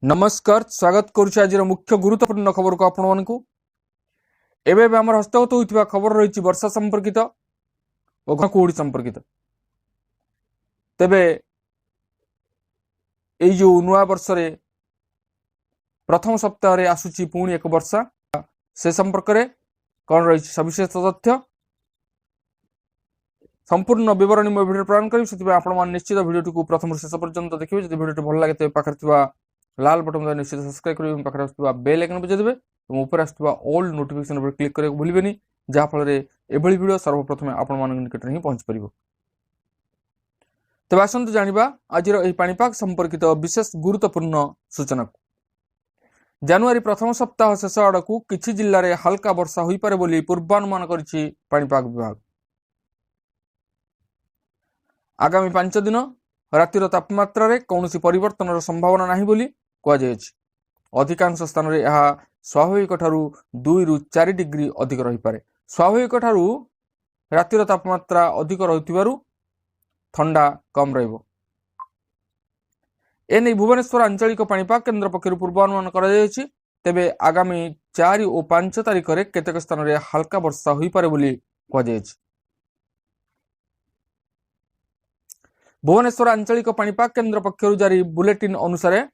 नमस्कार स्वागत करुच्ची आज मुख्य गुरुत्वपूर्ण खबर को आपण मानकु एबे आम हस्तगत होता खबर रही वर्षा संपर्कित और कुहुड़ी संपर्कित। तेबे जो नुआ वर्ष रे प्रथम सप्ताह रे आसुची पुणी एक वर्षा से संपर्क रे कौन रही सविशेष तथ्य संपूर्ण विवरणी मो भिडियो प्रदान करी आपण निश्चित भिडियो को प्रथम शेष पर्यंत देखिए। जब भिडियो भल लगे तो पाखे लाल बटन द्वारा निश्चित सब्सक्राइब करेंगे पाखे आसुवा बेल आइकन बजाई देबे और ऊपर आसुवा ऑल नोटिफिकेशन पर क्लिक करके भूलिबेनी जहाँ फल एभली वीडियो सर्वप्रथम आपण मान निकट ही पहुंच पारिबो। तबे आसंतु जानिबा आज पाणीपाग संपर्कित विशेष गुरुत्वपूर्ण सूचना। जनवरी प्रथम सप्ताह शेष आड़कू किछि जिल्ला रे हल्का वर्षा होई पारे बोली पूर्वानुमान करिछि पाणीपाग विभाग। आगामी 5 दिन रातिर तापमात्रा रे कौनसी परिवर्तन संभावना नहीं बोली कहुଯାଇଛି। अधिकांश स्थान रे यह स्वाभाविक ठारू 2 रु 4 डिग्री अधिक रही पारे। स्वाभाविक ठारू रातिर तापमात्रा अधिक रहिथिबारु ठंडा कम रहिबो। एने भुवनेश्वर आंचलिक पाणीपाग केन्द्र पक्षरु पूर्वानुमान करा जायछि। तेबे आगामी 4 और 5 तारिख रे केतेक स्थान रे हल्का वर्षा होई पारे बोली कहुଯାଇଛି। भुवनेश्वर आंचलिक पाणीपाग केन्द्र पक्षरु जारी बुलेटिन अनुसार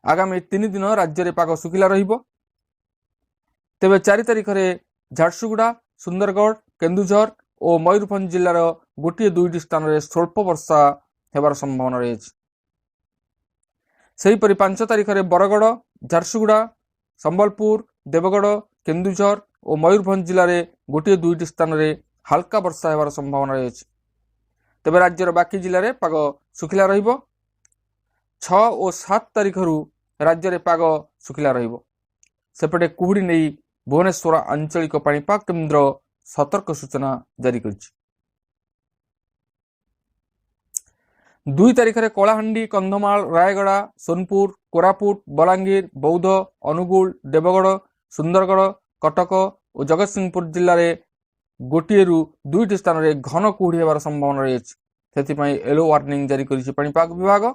आगामी 3 दिन राज्य रे पाग सुखिला रहिबो। तेबे 4 तारिख रे झारसुगुड़ा सुंदरगढ़ केन्दुझर और मयूरभंज जिल्लार गोटे 2टी स्थान रे स्वल्प वर्षा हेबार संभावना रहिछि। सेहीपरि 5 तारिख रे बरगड़ झारसुगुड़ा संबलपुर देवगढ़ केन्दुझर और मयूरभंज जिले में गोटे 2टी स्थान रे हल्का वर्षा हेबार संभावना रहिछि। तेबे राज्यर बाकी जिले में पाग सुखिला रहिबो। 6 और 7 तारिख राज्य में पाग सुखिला रहिबो। सेपटे कुहुड़ी नहीं भुवनेश्वर आंचलिक पाणीपाग केन्द्र सतर्क सूचना जारी करिछि। 2 तारिख रे कलाहांडी कंधमाल रायगड़ा सोनपुर कोरापुट बलांगीर बौद्ध अनुगुल देवगढ़ सुंदरगढ़ कटक और जगतसिंहपुर जिले में गोटे 2टी स्थान रे घन कुहुड़ी हेबार संभावना रहिछि। सेथिपई येलो वार्निंग जारी करिछि पाणीपाग विभाग।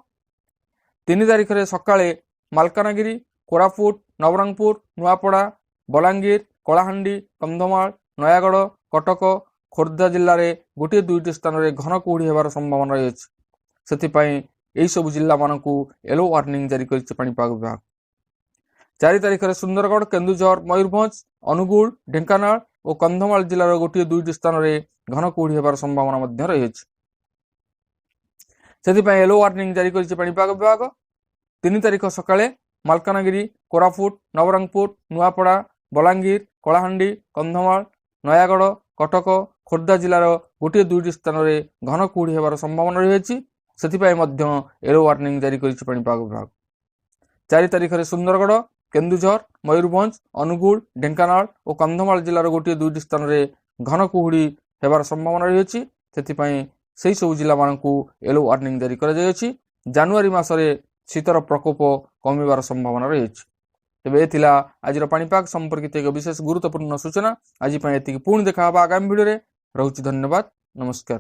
3 तारिख रे सकाळे मालकानगिरी कोरापुट नवरंगपुर नुआपड़ा बलांगीर कलाहांडी कंधमाल नयागढ़ कटक खोर्धा जिले में गोटे 2टी स्थान रे घन कुहुड़ी हेबार संभावना रहिछि। सेथिपई एही सब जिल्ला मानकू येलो वार्निंग जारी करिछि पाणीपाग विभाग। 4 तारिख रे सुंदरगढ़ केन्दुझर मयूरभंज अनुगुल ढेंकानाल और कंधमाल जिलार गोटे 2टी स्थान रे घन कुहुड़ी हेबार संभावना मध्य रहिछि। सेथिपई येलो वार्निंग जारी करिछि पाणीपाग विभाग। 3 तारिख सकाळे मालकानगिरी कोरापुट नवरंगपुर नुआपड़ा बलांगीर कलाहांडी कंधमाल नयागढ़ कटक खोर्धा जिलार गोटे 2टी स्थान रे घन कुहुड़ी हेबार संभावना रहिछि। सेथिपई मध्य येलो वार्निंग जारी करिछि पाणीपाग विभाग। 4 तारिख रे सुंदरगढ़ केन्दुझर मयूरभंज अनुगुल ढेंकानाल और कंधमाल जिलार गोटे 2टी स्थान रे घन कुहुड़ी हेबार संभावना रहिछि। सेथिपई सेही सब जिला मानकू येलो वार्निंग जारी करा जायछि। जनवरी मासरे शीतर प्रकोप कमिबार संभावना रहिछि। तेबे एथिला आजिर पाणीपाग संपर्कित एक विशेष गुरुत्वपूर्ण सूचना। आज एतिकी पुणी देखा आगामी भिडियो रे। रहुछि धन्यवाद नमस्कार।